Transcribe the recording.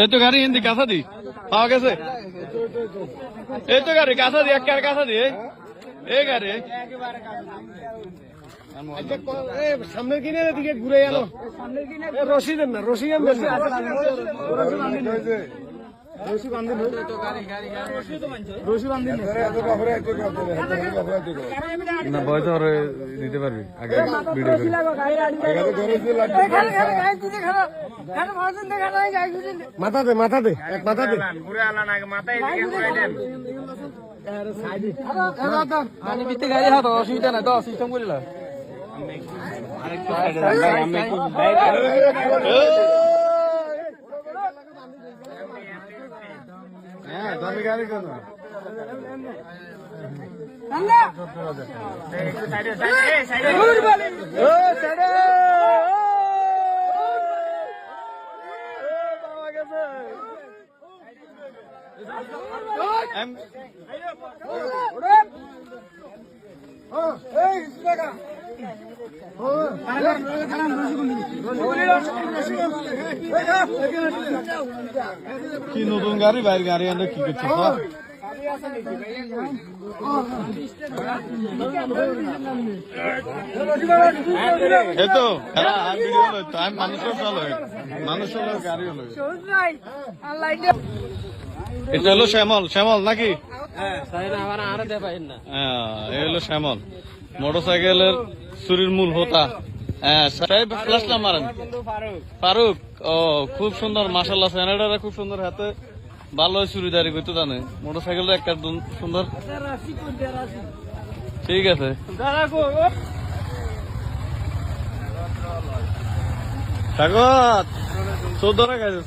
এই তো গাড়ি হিন্দি কাঁথা দি পাওয়া গেছে। এই তো গাড়ি কাঁথা দি এক কাঁথা দি এই গাড়ি সামনের কিনে দিকে ঘুরে গেল রশি দেন না রশি রশি বান্ধেন রশি বান্ধেন না বয়স দিতে পারবি আগে ভিডিও মাথা দে মাথা দে এক মাথা দে গাড়ি হাত অসুবিধা নাই তো সিস্টেম করিল হ্যাঁ দামি গাড়ি কেন কি নতুন গাড়ি বাইরের গাড়ি আনলে কি করছিস এই তো আমি মানুষের চলো মানুষের গাড়ি হলো এটা হলো শ্যামল শ্যামল নাকি এই হলো শ্যামল মোটরসাইকেলের চুরির মূল হোতা। হ্যাঁ ফ্ল্যাশ না মারেন ফারুক। ও খুব সুন্দর মাশাআল্লাহ স্যানেটারা খুব সুন্দর হাতে ভালো চুরিদারি করতে জানে মোটরসাইকেলটা একটা সুন্দর। ঠিক আছে স্বাগত 14 টাকা আছে